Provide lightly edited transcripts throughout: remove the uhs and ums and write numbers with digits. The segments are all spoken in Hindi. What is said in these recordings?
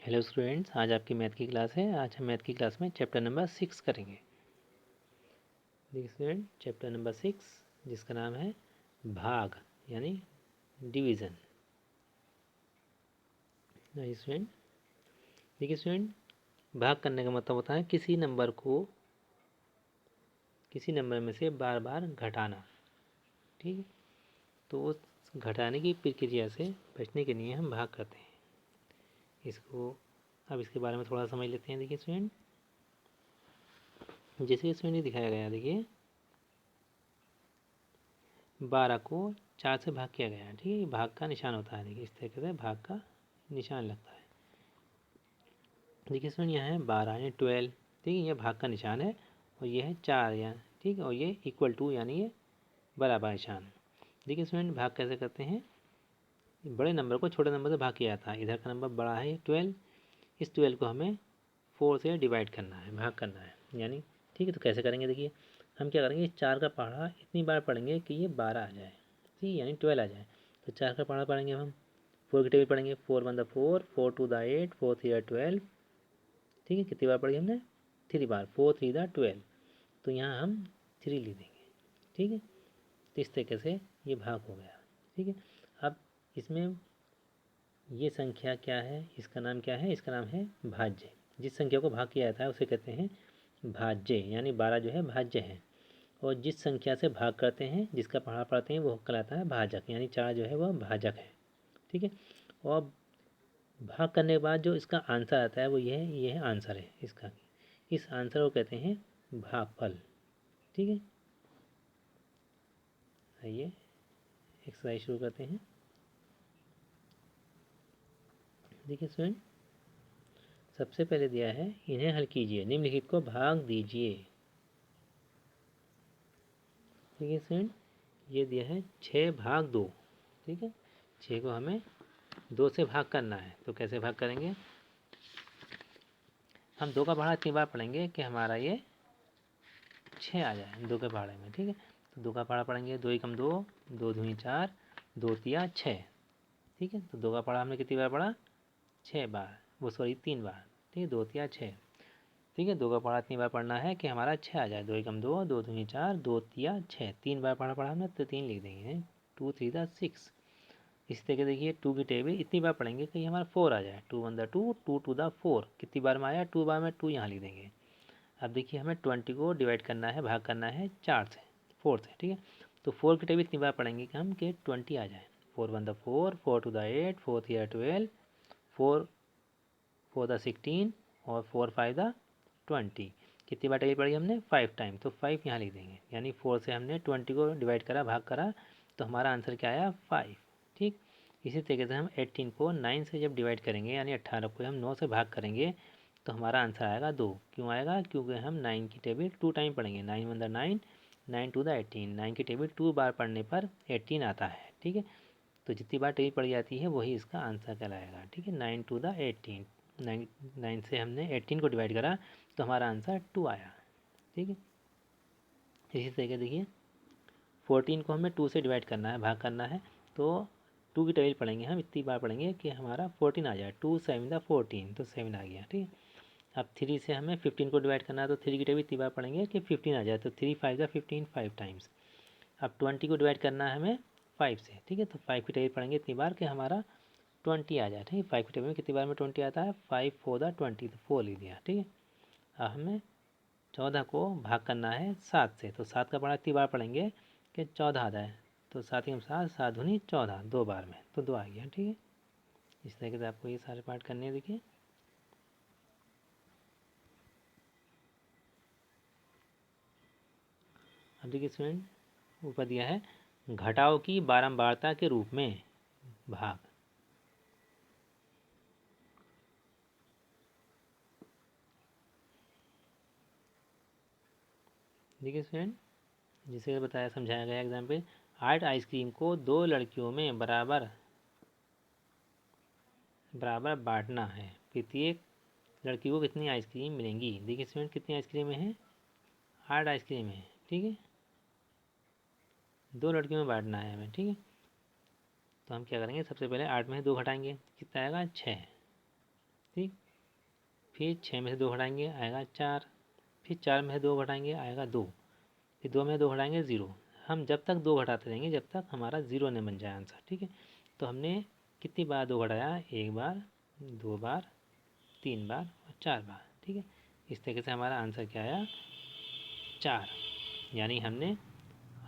हेलो स्टूडेंट्स, आज आपकी मैथ की क्लास है। आज हम मैथ की क्लास में चैप्टर नंबर 6 करेंगे। देखिए स्टूडेंट, चैप्टर नंबर 6 जिसका नाम है भाग यानी डिवीज़न। स्टूडेंट देखिए स्टूडेंट, भाग करने का मतलब होता है किसी नंबर को किसी नंबर में से बार बार घटाना। ठीक है, तो उस घटाने की प्रक्रिया से बचने के लिए हम भाग करते हैं इसको। अब इसके बारे में थोड़ा समझ लेते हैं। देखिए स्टूडेंट, जैसे स्टूडेंट दिखाया गया, देखिए 12 को 4 से भाग किया गया है। ठीक है, भाग का निशान होता है। देखिए इस तरीके से भाग का निशान लगता है। देखिए इसमें यह है 12 यानी 12। ठीक है, यह भाग का निशान है और यह है 4 यहाँ। ठीक है, और ये इक्वल टू यानी ये बराबर निशान। देखिए इसमें भाग कैसे करते हैं, बड़े नंबर को छोटे नंबर से भाग किया जाता है। इधर का नंबर बड़ा है 12, इस 12 को हमें 4 से डिवाइड करना है, भाग करना है यानी। ठीक है, तो कैसे करेंगे, देखिए हम क्या करेंगे, 4 का पहाड़ा इतनी बार पढ़ेंगे कि ये 12 आ जाए। ठीक है, यानी 12 आ जाए। तो 4 का पहाड़ा पढ़ेंगे हम, 4 की टेबल पढ़ेंगे, 4 1 4, 4 2 8, 4 3 12। ठीक है, कितनी बार पढ़ी हमने, 3 बार, 4 3 12। तो यहाँ हम 3 लिख देंगे। ठीक है, तो इस तरीके से ये भाग हो गया। ठीक है, अब इसमें ये संख्या क्या है, इसका नाम क्या है, इसका नाम है भाज्य। जिस संख्या को भाग किया जाता है उसे कहते हैं भाज्य, यानी 12 जो है भाज्य है। और जिस संख्या से भाग करते हैं, जिसका पहाड़ा पढ़ते हैं, वो कहलाता है भाजक, यानी 4 जो है वह भाजक है। ठीक है, और भाग करने के बाद जो इसका आंसर आता है वो ये है आंसर है इसका। इस आंसर को कहते हैं भागफल। ठीक है, आइए एक्सरसाइज शुरू करते हैं। देखिए स्टूडेंट, सबसे पहले दिया है इन्हें हल कीजिए, निम्नलिखित को भाग दीजिए। ठीक है स्टूडेंट, ये दिया है 6 भाग 2। ठीक है, 6 को हमें 2 से भाग करना है। तो कैसे भाग करेंगे, हम 2 का पहाड़ा इतनी बार पढ़ेंगे कि हमारा ये 6 आ जाए 2 के पहाड़े में। ठीक है, तो 2 का पहाड़ा पढ़ेंगे, 2 एकम 2, 2 दूनी 4, 2 तिया 6। ठीक है, तो 2 का पहाड़ा हमने कितनी बार पढ़ा, 6 बार, वो सॉरी 3 बार। ठीक है, 2 तिया 6। ठीक है, 2 का पहाड़ा इतनी बार पढ़ना है कि हमारा 6 आ जाए, 2 एकम 2, 2 दूनी 4, 2 तिया 6। 3 बार पढ़ा हमने तो 3 लिख देंगे, 2 3 6। इसी तरीके देखिए 2 की टेबल इतनी बार पढ़ेंगे कि हमारा 4 आ जाए, 2 1 2, 2 2 4। कितनी बार में आया, 2 बार में 2 यहाँ लिख देंगे। अब देखिए हमें 20 को डिवाइड करना है, भाग करना है 4 से, 4 से। ठीक है, तो 4 की टेबल इतनी बार पढ़ेंगे कि हम कि 20 आ जाए, 4 1 4, 4 2 8, 4 3 12, 4 4 16 और 4 5 20। कितनी बार टेबल पढ़ी हमने, 5 टाइम, तो 5 यहाँ लिख देंगे। यानी 4 से हमने 20 को डिवाइड करा, भाग करा, तो हमारा आंसर क्या आया, 5। ठीक, इसी तरीके से हम 18 को 9 से जब डिवाइड करेंगे, यानी 18 को हम 9 से भाग करेंगे, तो हमारा आंसर आएगा 2। क्यों आएगा, क्योंकि हम 9 की टेबल 2 टाइम पढ़ेंगे। 9 1 9, 9 2 18, 9 की टेबल 2 बार पढ़ने पर 18 आता है। ठीक है, तो जितनी बार टेबल पढ़ी जाती है वही इसका आंसर कहलाएगा। ठीक है, 9 2 18, 9 से हमने 18 को डिवाइड करा तो हमारा आंसर 2 आया। ठीक है, इसी तरीके देखिए 14 को हमें 2 से डिवाइड करना है, भाग करना है, तो 2 की टेबल पढ़ेंगे हम, इतनी बार पढ़ेंगे कि हमारा 14 आ जाए, 2 7 14, तो 7 आ गया। ठीक है, अब 3 से हमें 15 को डिवाइड करना है, तो 3 की टेबल इतनी बार पढ़ेंगे कि 15 आ जाए, तो 3 5 15, 5 टाइम्स। अब 20 को डिवाइड करना है हमें 5 से। ठीक है, तो 5 की टेबल पढ़ेंगे इतनी बार कि हमारा 20 आ जाए। ठीक है, 5 की टेबल में कितनी बार में 20 आता है, 5 4 20, तो 4 लिख दिया। ठीक है, अब हमें 14 को भाग करना है 7 से, तो 7 का पढ़ा इतनी बार पढ़ेंगे कि 14 आ जाए, तो 7 हम 7, 7 दूनी 14, 2 बार में, तो 2 आ गया। ठीक है, इस तरीके से आपको ये सारे पार्ट करने हैं। देखिए अब देखिए स्टूडेंट, ऊपर दिया है घटाओ की बारंबारता के रूप में भाग। देखिए स्टूडेंट, जिसे बताया समझाया गया एग्जाम्पल, 8 आइसक्रीम को 2 लड़कियों में बराबर बराबर बांटना है, प्रत्येक लड़की को कितनी आइसक्रीम मिलेंगी। देखिए स्टूडेंट, कितनी आइसक्रीम है, 8 आइसक्रीम है। ठीक है, 2 लड़कियों में बांटना है हमें। ठीक है, तो हम क्या करेंगे, सबसे पहले 8 में से 2 घटाएंगे, कितना आएगा, 6। ठीक। फिर 6 में से 2 घटाएंगे आएगा 4, फिर 4 में से 2 घटाएंगे आएगा 2, फिर 2 में से 2 घटाएंगे 0। हम जब तक 2 घटाते रहेंगे जब तक हमारा 0 नहीं बन जाए आंसर। ठीक है, तो हमने कितनी बार 2 घटाया, 1 बार, 2 बार, 3 बार और 4 बार। ठीक है, इस तरीके से हमारा आंसर क्या आया, 4। यानी हमने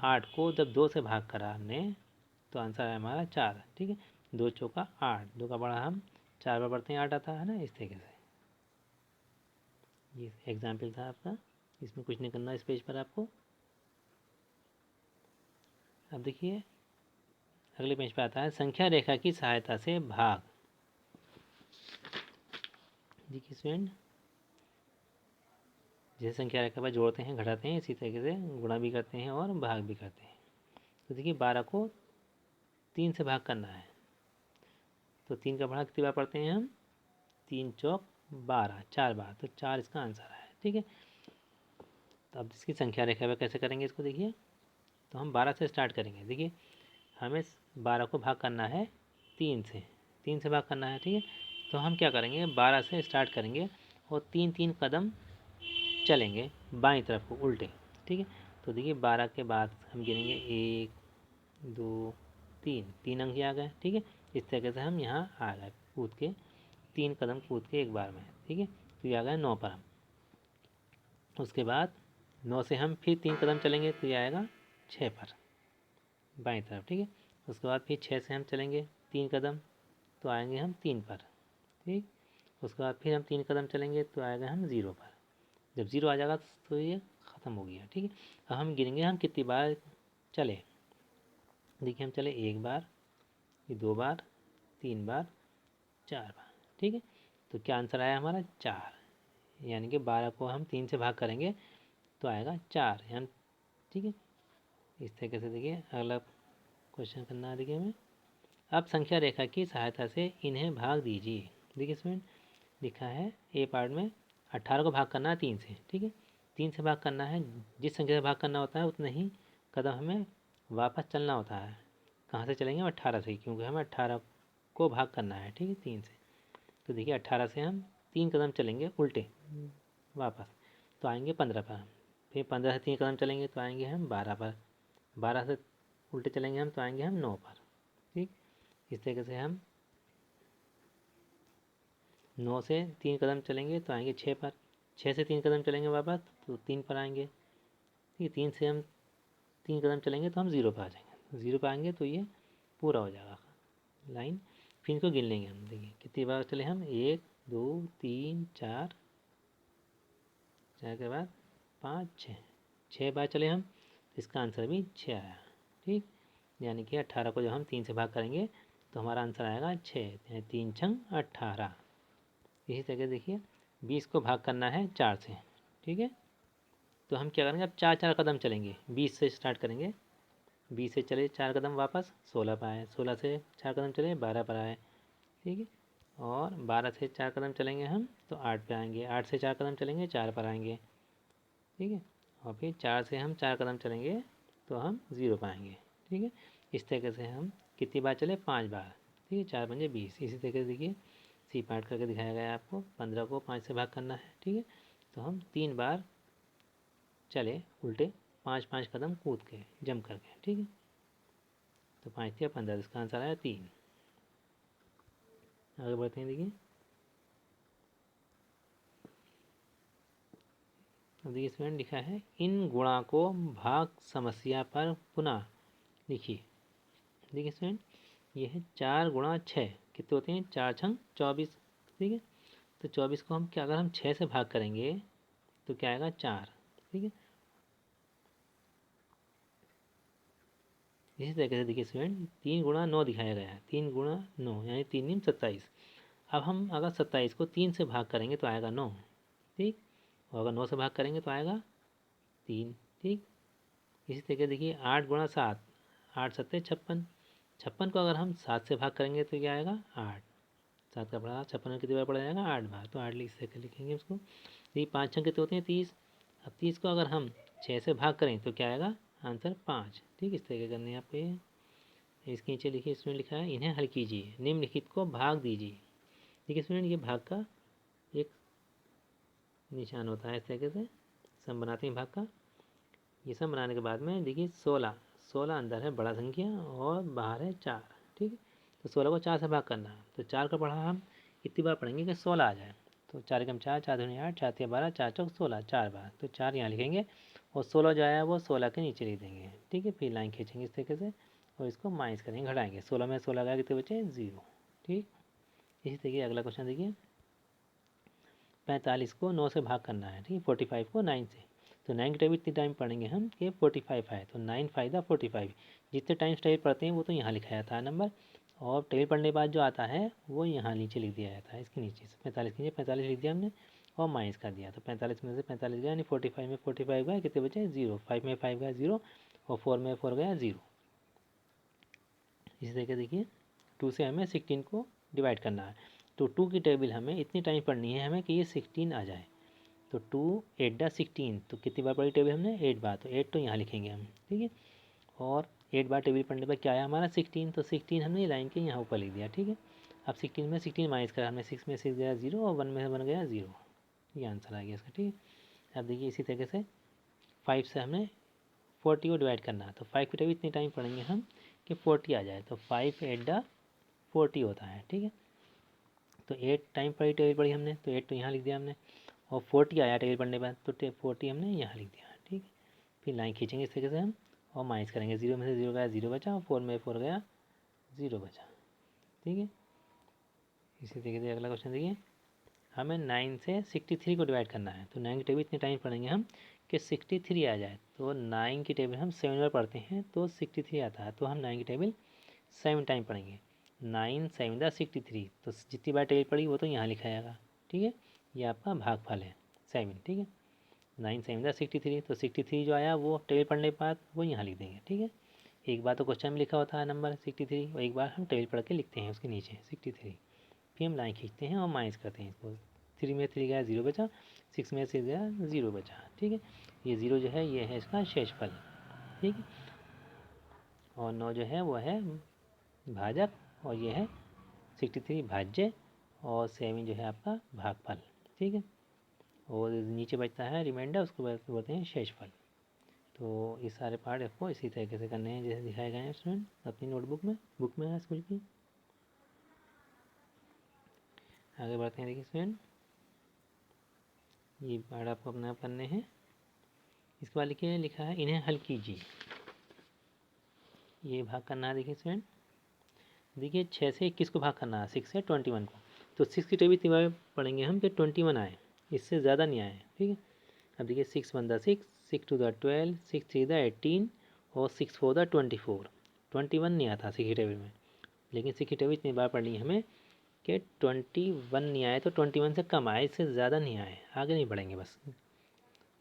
8 को जब 2 से भाग करा हमने तो आंसर है हमारा 4। ठीक है, 2 चौका 8, 2 का बड़ा हम 4 बार बढ़ते हैं 8 आता है ना, इस तरीके से। ये एग्जाम्पल था आपका, इसमें कुछ नहीं करना इस पेज पर आपको। अब देखिए अगले पेज पर आता है संख्या रेखा की सहायता से भाग। देखिए स्टूडेंट, जैसे संख्या रेखा पर जोड़ते हैं घटाते हैं, इसी तरीके से गुणा भी करते हैं और भाग भी करते हैं। तो देखिए 12 को 3 से भाग करना है, तो 3 का भाग कितनी बार पढ़ते हैं हम, 3 चौक 12, 4 बार, तो 4 इसका आंसर है। ठीक है, तो अब इसकी संख्या रेखा पर कैसे करेंगे इसको, देखिए तो हम 12 से स्टार्ट करेंगे। देखिए हमें 12 को भाग करना है 3 से, 3 से भाग करना है। ठीक है, तो हम क्या करेंगे, 12 से स्टार्ट करेंगे और 3-3 कदम चलेंगे बाईं तरफ को उल्टे। ठीक है, तो देखिए 12 के बाद हम गिनेंगे 1 2 3, 3 अंक ही आ गए। ठीक है, इस तरीके से हम यहाँ आ गए कूद के, 3 कदम कूद के एक बार में। ठीक है, तो ये आ गया 9 पर हम। उसके बाद 9 से हम फिर 3 कदम चलेंगे तो ये आएगा 6 पर बाईं तरफ। ठीक है, उसके बाद फिर 6 से हम चलेंगे 3 कदम तो आएंगे हम 3 पर। ठीक, उसके बाद फिर हम 3 कदम चलेंगे तो आएगा हम 0 पर। जब 0 आ जाएगा तो ये ख़त्म हो गया। ठीक है, अब हम गिनेंगे हम कितनी बार चले। देखिए हम चले 1 बार, ये 2 बार, 3 बार, 4 बार। ठीक है, तो क्या आंसर आया हमारा 4। यानी कि 12 को हम 3 से भाग करेंगे तो आएगा 4 यानी। ठीक है, इस तरीके से देखिए अगला क्वेश्चन करना है। देखिए हमें अब संख्या रेखा की सहायता से इन्हें भाग दीजिए। देखिए इसमें लिखा है ए पार्ट में 18 को भाग करना है 3 से। ठीक है, 3 से भाग करना है, जिस संख्या से भाग करना होता है उतना ही कदम हमें वापस चलना होता है। कहाँ से चलेंगे, 18 से, क्योंकि हमें 18 को भाग करना है। ठीक है, 3 से, तो देखिए 18 से हम 3 कदम चलेंगे उल्टे वापस तो आएंगे 15 पर। फिर 15 से 3 कदम चलेंगे तो आएंगे हम 12 पर। 12 से उल्टे चलेंगे हम तो आएंगे हम 9 पर। ठीक, इस तरीके से हम 9 से 3 कदम चलेंगे तो आएंगे 6 पर। 6 से 3 कदम चलेंगे वापस तो 3 पर आएंगे। ठीक है, 3 से हम 3 कदम चलेंगे तो हम 0 पर आ जाएंगे। 0 पर आएंगे तो ये पूरा हो जाएगा लाइन। फिर इनको गिन लेंगे हम। देखिए कितनी बार चले हम, 1 2 3 4, 4 के बाद 5 6, 6 बार चले हम, इसका आंसर भी 6 आया। ठीक, यानी कि 18 को जब हम 3 से भाग करेंगे तो हमारा आंसर आएगा 6, 3 छंग 18। इसी तरीके देखिए 20 को भाग करना है 4 से। ठीक है, तो हम क्या करेंगे, अब 4-4 कदम चलेंगे। 20 से स्टार्ट करेंगे, 20 से चले 4 कदम वापस 16 पर आए, 16 से 4 कदम चले 12 पर आए। ठीक है, और 12 से 4 कदम चलेंगे हम तो 8 पे आएंगे, 8 से 4 कदम चलेंगे 4 पर आएंगे। ठीक है, और फिर 4 से हम 4 कदम चलेंगे तो हम 0 पर आएंगे। ठीक है, इस तरीके से हम कितनी बार चले, 5 बार। ठीक है, 4 पंजे 20। इसी तरीके से देखिए सी पार्ट करके दिखाया गया है आपको। 15 को 5 से भाग करना है। ठीक है, तो हम 3 बार चले उल्टे 5-5 कदम कूद के जम करके। ठीक है, तो 5 या 15, इसका आंसर आया 3। आगे बढ़ते हैं। देखिए अब देखिए इसमें लिखा है इन गुणा को भाग समस्या पर पुनः लिखिए। देखिए इसमें ये है 4 गुणा 6 कितने होते हैं, 4 छंग 24। ठीक है, तो 24 को हम क्या, अगर हम 6 से भाग करेंगे तो क्या आएगा 4। ठीक है, इसी तरीके से देखिए स्टूडेंट 3 गुणा 9 दिखाया गया है। 3 गुणा 9 यानी 3 27। अब हम अगर 27 को 3 से भाग करेंगे तो आएगा 9। ठीक, और अगर 9 से भाग करेंगे तो आएगा 3। ठीक, इसी तरीके देखिए 8 गुणा 7, 8 सत्ते 56। 56 को अगर हम 7 से भाग करेंगे तो क्या आएगा 8। 7 का बड़ा 56 में कितनी बार पड़ा जाएगा, 8 बार, तो 8 लिख से लिखेंगे उसको। ये 5 छंग कितने होते हैं 30। अब 30 को अगर हम 6 से भाग करें तो क्या आएगा आंसर 5। ठीक, इस तरीके करनी है आपको। ये इसके नीचे लिखिए, इसमें लिखा है इन्हें हल कीजिए, निम्नलिखित को भाग दीजिए। देखिए स्टूडेंट ये भाग का एक निशान होता है इस तरीके से सम बनाते हैं भाग का। ये सम बनाने के बाद में देखिए 16 अंदर है बड़ा संख्या और बाहर है 4, ठीक है। तो 16 को 4 से भाग करना है, तो 4 का पढ़ा हम इतनी बार पढ़ेंगे कि 16 आ जाए। तो 4 एकम 4, 4 दूनी 8, 4 तिया 12, 4 चौक 16, 4 बार। तो 4 यहाँ लिखेंगे और 16 जो आया वो 16 के नीचे लिख देंगे, ठीक है। फिर लाइन खींचेंगे इस तरीके से और इसको माइनस करेंगे, घटाएंगे। 16 में 16 गया कितने बचे 0, ठीक। इसी तरीके अगला क्वेश्चन देखिए 45 को 9 से भाग करना है, ठीक है। 45 को 9 से, तो 9 की टेबल इतनी टाइम पढ़ेंगे हम कि 45 आए, तो 9 फायदा 45। जितने टाइम्स टेबल पढ़ते हैं वो तो यहाँ लिखा जाता है नंबर, और टेबल पढ़ने के बाद जो आता है वो यहाँ नीचे लिख दिया जाता है, इसके नीचे से 45 के नीचे 45 लिख दिया हमने और माइनस कर दिया। तो 45 में से 45 गया, यानी 45 में 45 गया, कितने बचे 0, 5 में 5 गया 0 और 4 में 4 गया 0। इसी तरीके देखिए 2 से हमें 16 को डिवाइड करना है, तो 2 की टेबल हमें इतनी टाइम पढ़नी है हमें कि ये 16 आ जाए। तो 2 8 16, तो कितनी बार पढ़ी टेबल हमने 8 बार, तो 8 तो यहाँ लिखेंगे हम, ठीक है। और 8 बार टेबल पढ़ने पर क्या आया हमारा 16, तो 16 हमने लाइन के यहाँ ऊपर लिख दिया, ठीक है। अब 16 में 16 माइनस करा हमने, 6 में 6 गया 0 और 1 में 1 गया 0, ये आंसर आ गया इसका, ठीक है। अब देखिए इसी तरीके से 5 से हमें 40 को डिवाइड करना है, तो 5 की टेबल इतनी टाइम पढ़ेंगे हम कि 40 आ जाए, तो 5 8 40 होता है, ठीक है। तो 8 टाइम पढ़ी टेबल पढ़ी हमने, तो 8 तो यहाँ लिख दिया हमने और 40 आया टेबल पढ़ने के बाद, तो 40 हमने यहाँ लिख दिया, ठीक है। फिर लाइन खींचेंगे इस तरीके से हम और माइनस करेंगे, 0 में से 0 गया 0 बचा और 4 में 4 गया 0 बचा, ठीक है। इसी तरीके से अगला क्वेश्चन देखिए हमें 9 से 63 को डिवाइड करना है, तो 9 की टेबल इतने टाइम पढ़ेंगे हम कि 63 आ जाए। तो 9 की टेबल हम 7 बार पढ़ते हैं तो 63 आता है, तो हम 9 की टेबल 7 टाइम पढ़ेंगे। 9 7 63, तो जितनी बार टेबल पढ़ी वो तो यहाँ लिखा जाएगा, ठीक है। ये आपका भागफल है 7, ठीक है। 9 7 63, तो 63 जो आया वो टेबल पढ़ने के बाद वो यहाँ लिख देंगे, ठीक है। एक बार तो क्वेश्चन में लिखा होता है नंबर 63 और एक बार हम टेबल पढ़ के लिखते हैं उसके नीचे 63। फिर हम लाइन खींचते हैं और माइनस करते हैं इसको, 3 में 3 गया 0 बचा, 6 में 6 गया 0 बचा, ठीक है। ये 0 जो है ये है इसका शेषफल, ठीक है। और 9 जो है वो है भाजक और ये है 63 भाज्य और 7 जो है आपका भागफल, ठीक है। और नीचे बचता है रिमाइंडर, उसको बोलते हैं शेषफल। तो ये सारे पार्ट आपको इसी तरीके से करने हैं जैसे दिखाए गए हैं स्टूडेंट अपनी नोटबुक में, बुक में है स्कूल की। आगे बढ़ते हैं देखिए स्टूडेंट, ये पार्ट आपको अपना करने हैं। इसके बाद लिखिए लिखा है इन्हें हल कीजिए, ये भाग करना है। देखिए स्टूडेंट देखिए 6 से 21 को भाग करना है 6 से 21 को, तो 6 की टेबल इतनी बार पढ़ेंगे हम कि 21 आए, इससे ज़्यादा नहीं आए, ठीक है। अब देखिए 6 1 6, 6 2 12, 6 3 18 और 6 4 24, 21 नहीं आता 6 की टेबल में, लेकिन 6 की टेबल इतनी बार पढ़नी है हमें कि 21 नहीं आए तो 21 से कम आए, इससे ज़्यादा नहीं आए, आगे नहीं बढ़ेंगे बस।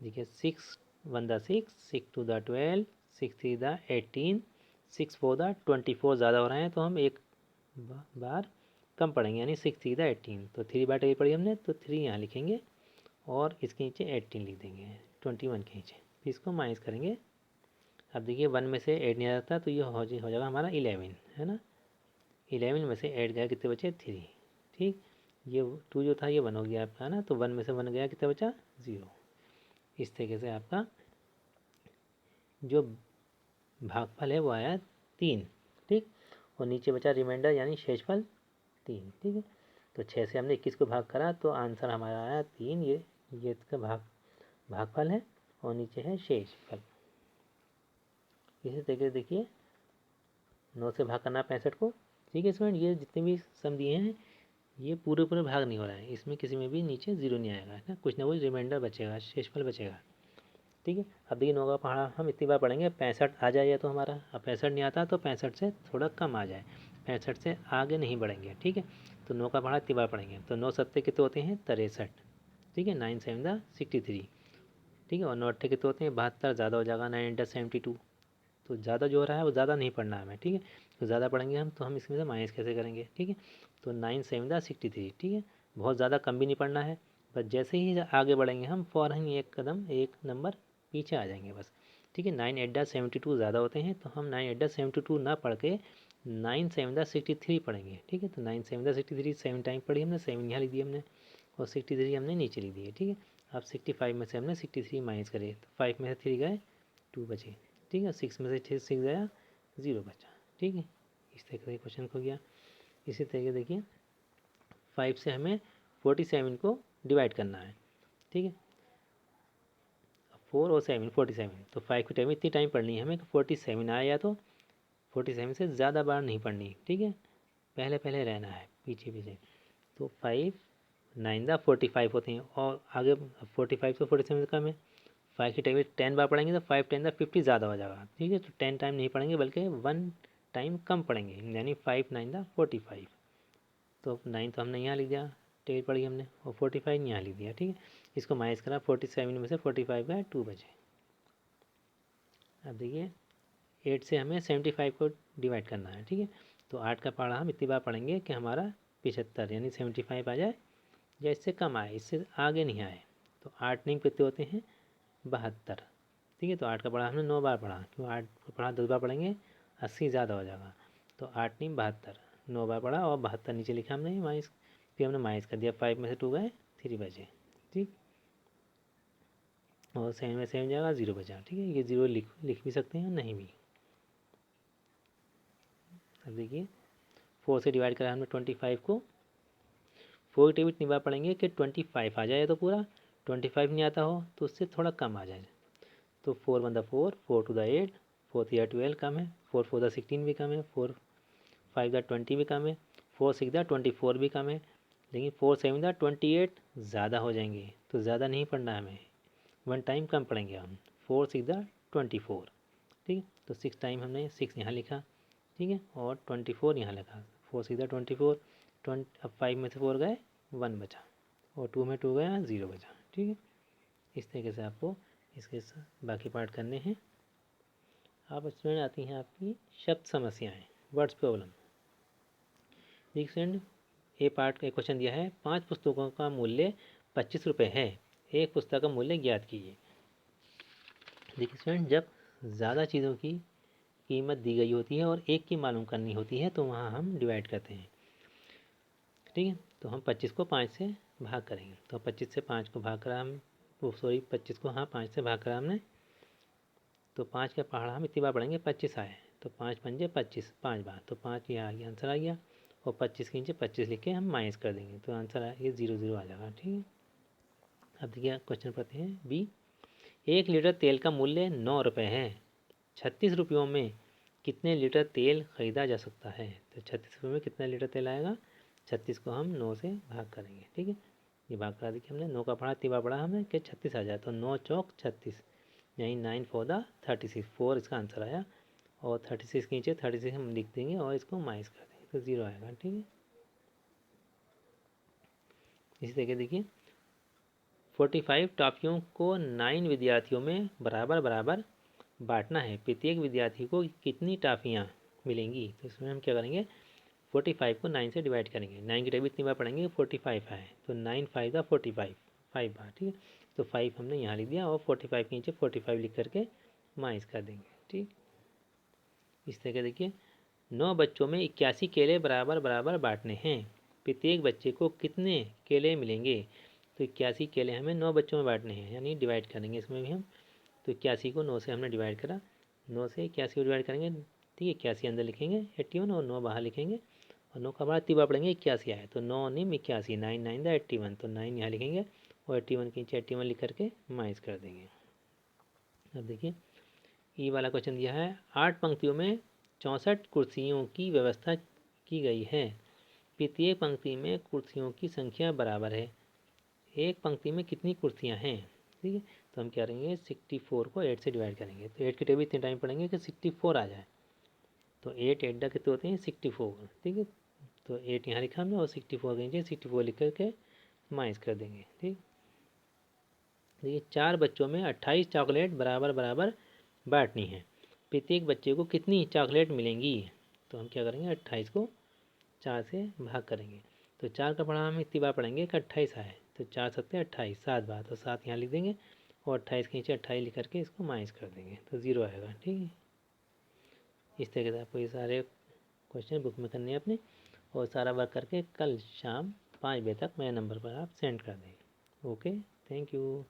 देखिए 6 1 6, 6 2 12, 6 3 18, 6 4 24 ज़्यादा हो रहे हैं तो हम एक बार कम पढ़ेंगे, यानी 6 3 18, तो 3 बार टेबल पढ़ी हमने तो 3 यहाँ लिखेंगे और इसके नीचे 18 लिख देंगे 21 के नीचे, फिर इसको माइनस करेंगे। अब देखिए 1 में से 8 नहीं आता तो ये हो जाएगा हमारा 11, है ना। 11 में से 8 गया कितने बचे 3, ठीक। ये 2 जो था ये 1 हो गया आपका, है ना। तो 1 में से 1 गया कितना बचा 0। इस तरीके से आपका जो भागफल है वो आया 3, ठीक। और नीचे बचा रिमाइंडर यानी शेषफल 3, ठीक है। तो 6 से हमने 21 को भाग करा तो आंसर हमारा आया 3, ये इसका भागफल है और नीचे है शेषफल। इसी तरीके से देखिए 9 से भाग करना 65 को, ठीक है स्टूडेंट। ये जितने भी सम दिए हैं ये पूरे भाग नहीं हो रहा है, इसमें किसी में भी नीचे 0 नहीं आएगा, है ना। कुछ ना कुछ रिमाइंडर बचेगा, शेषफल बचेगा, ठीक है। अब देखिए 9 का पढ़ा हम इतनी बार पढ़ेंगे 65 आ जाए तो हमारा, अब 65 नहीं आता तो 65 से थोड़ा कम आ जाए, 65 से आगे नहीं बढ़ेंगे, ठीक है। तो 9 का पढ़ा इतनी बार पढ़ेंगे, तो 9 सत्ते कितने होते हैं 63, ठीक है। 9 7 63, ठीक है। और 9 अट्ठे कितने होते हैं 72, ज़्यादा हो जाएगा 9 8 72, तो ज़्यादा जो हो रहा है वो ज़्यादा नहीं पढ़ना है हमें, ठीक है। तो ज़्यादा पढ़ेंगे हम तो हम इसमें से माइनस कैसे करेंगे, ठीक है। तो 9 7 63, ठीक है। बहुत ज़्यादा कम भी नहीं पढ़ना है, बस जैसे ही आगे बढ़ेंगे हम फ़ौरन एक कदम एक नंबर पीछे आ जाएंगे बस, ठीक है। 9 8 72 ज़्यादा होते हैं तो हम 9 8 72 ना पढ़ के 9 7 63 पढ़ेंगे, ठीक है। तो 9 7 63 7 टाइम पढ़ी हमने, 7 यहाँ लिख दिया हमने और 63 हमने नीचे लिख दिए। ठीक है, अब 65 में से हमने 63 माइनस करे तो 5 में से 3 गए 2 बचे। ठीक है, 6 में से 6 गया 0 बचा। ठीक है, इस तरह से क्वेश्चन हो गया। इसी तरीके देखिए 5 से हमें 47 को डिवाइड करना है। ठीक है, 4 और 7 47, तो 5 की टाइम इतनी टाइम पढ़नी है हमें कि 47 आया तो 47 से ज़्यादा बार नहीं पढ़नी। ठीक है, पहले पहले रहना है, पीछे पीछे। तो 5 9 दा 45 होते हैं और आगे 45 तो 47 से कम है। 5 की टाइम 10 बार पढ़ेंगे तो 5 10 दा 50 ज़्यादा हो जाएगा। ठीक है, तो 10 टाइम नहीं पढ़ेंगे बल्कि 1 टाइम कम पढ़ेंगे, यानी 5 9 दा 45। तो 9 तो हमने यहाँ लिख दिया, टेल पढ़ी हमने, और 45 यहाँ लिख दिया। ठीक है, इसको माइनस करा 47 में से 45 गए 2 बचे। अब देखिए 8 से हमें 75 को डिवाइड करना है। ठीक है, तो 8 का पढ़ा हम इतनी बार पढ़ेंगे कि हमारा 75 यानी 75 आ जाए या इससे कम आए, इससे आगे नहीं आए। तो 8 नहीं कितने होते हैं 72। ठीक है, तो 8 का पढ़ा हमने 9 बार पढ़ा, क्यों 8 को पढ़ा 10 बार पढ़ेंगे 80 ज़्यादा हो जाएगा। तो 8 नहीं 72, 9 बार पढ़ा और 72 नीचे लिखा हमने माइनस, फिर हमने माइनस कर दिया। 5 में से 2 गए 3 बचे। ठीक, और 7 में 7 जाएगा 0 बचा। ठीक है, ये 0 लिख भी सकते हैं नहीं भी। अब देखिए 4 से डिवाइड करा हमने 25 को। 4 की टेबल इतनी बार पढ़ेंगे कि 25 आ जाए, तो पूरा 25 नहीं आता हो तो उससे थोड़ा कम आ जाए। तो 4 1 4, 4 2 8, 4 3 12 कम है, 4 4 16 भी कम है, 4 5 20 भी कम है, 4 6 24 भी कम है, लेकिन 4 7 28 ज़्यादा हो जाएंगे। तो ज़्यादा नहीं पढ़ना है हमें, 1 टाइम कम पढ़ेंगे हम। 4 6 24। ठीक है, तो 6 टाइम हमने 6 यहाँ लिखा। ठीक है, और 24 यहाँ लिखा। 4 6 24, अब 5 में से 4 गए 1 बचा, और 2 में 2 गया 0 बचा। ठीक है, इस तरीके से आपको इसके बाकी पार्ट करने हैं। अब स्टूडेंट आती हैं आपकी शब्द समस्याएं, वर्ड्स प्रॉब्लम। देखिए स्टूडेंट, ए पार्ट का क्वेश्चन दिया है, 5 पुस्तकों का मूल्य 25 रुपये है, एक पुस्तक का मूल्य ज्ञात कीजिए। देखिए स्टूडेंट, जब ज़्यादा चीज़ों की कीमत दी गई होती है और एक की मालूम करनी होती है तो वहाँ हम डिवाइड करते हैं। ठीक है, तो हम 25 को 5 से भाग करेंगे। तो 25 से 5 को भाग करा हम, 25 को 5 से भाग करा हमने, तो 5 का पहाड़ा हम इतनी बार पढ़ेंगे 25 आए, तो 5 पंजे 25 5 बार, तो 5 ये आ गया, आंसर आ गया। और 25 के नीचे 25 लिख के हम माइनस कर देंगे, तो आंसर आ ये 0 0 आ जाएगा। ठीक है, अब देखिए क्वेश्चन पढ़ते हैं बी। 1 लीटर तेल का मूल्य 9 रुपये है, 36 रुपयों में कितने लीटर तेल खरीदा जा सकता है। तो 36 रुपये में कितना लीटर तेल आएगा, 36 को हम 9 से भाग करेंगे। ठीक है, ये भाग करा देखिए हमने, 9 का पढ़ा तिबा पढ़ा हमें कि 36 आ जाए, तो 9 चौक 36, यानी 9 4 36, 4 इसका आंसर आया। और 36 के नीचे 36 हम लिख देंगे और इसको माइनस कर देंगे, तो 0 आएगा। ठीक है, इसी तरीके देखिए 45 टॉफियों को 9 विद्यार्थियों में बराबर बराबर बांटना है, प्रत्येक विद्यार्थी को कितनी टॉफियाँ मिलेंगी। तो इसमें हम क्या करेंगे, 45 को 9 से डिवाइड करेंगे। 9 की टेबल इतनी बार पढ़ेंगे 45 आए, तो 9 5 45 5 बार। ठीक है, तो 5 हमने यहाँ लिख दिया और 45 के नीचे 45 लिख करके माइनस कर देंगे। ठीक, इस तरह के देखिए 9 बच्चों में 81 केले बराबर बराबर बांटने हैं, प्रत्येक बच्चे को कितने केले मिलेंगे। तो 81 केले हमें 9 बच्चों में बांटने हैं, यानी डिवाइड करेंगे इसमें भी हम। तो 81 को 9 से हमने डिवाइड करा, 9 से 81 को डिवाइड करेंगे। ठीक है, 81 अंदर लिखेंगे 81 और 9 बाहर लिखेंगे, और 9 का बाहर तिबा पढ़ेंगे 81 आए, तो 9 9 81, 9 9 81, तो 9 यहाँ लिखेंगे और 81 के नीचे 81 लिख करके माइनस कर देंगे। अब देखिए ई वाला क्वेश्चन दिया है, 8 पंक्तियों में 64 कुर्सियों की व्यवस्था की गई है, प्रत्येक पंक्ति में कुर्सियों की संख्या बराबर है, एक पंक्ति में कितनी कुर्सियां हैं। ठीक है, तो हम क्या करेंगे 64 को 8 से डिवाइड करेंगे, तो 8 की टेबल इतने टाइम पढ़ेंगे कि 64 आ जाए। तो 8 8 कितने होते हैं 64। ठीक है, तो 8 यहाँ लिखा हमने और 64 के नीचे 64 लिख करके माइनस कर देंगे। ठीक, देखिए 4 बच्चों में 28 चॉकलेट बराबर बराबर बांटनी है, प्रत्येक बच्चे को कितनी चॉकलेट मिलेंगी। तो हम क्या करेंगे 28 को 4 से भाग करेंगे, तो 4 का पढ़ा हम इतनी बार पढ़ेंगे कि 28 आए, तो 4 सकते 28 7 बार, तो 7 यहाँ लिख देंगे और 28 के नीचे 28 लिख करके इसको माइनस कर देंगे, तो 0 आएगा। ठीक है, इस तरीके से आपको ये सारे क्वेश्चन बुक में करने हैं अपने, और सारा वर्क करके कल शाम 5 बजे तक मेरे नंबर पर आप सेंड कर देंगे। Okay, thank you.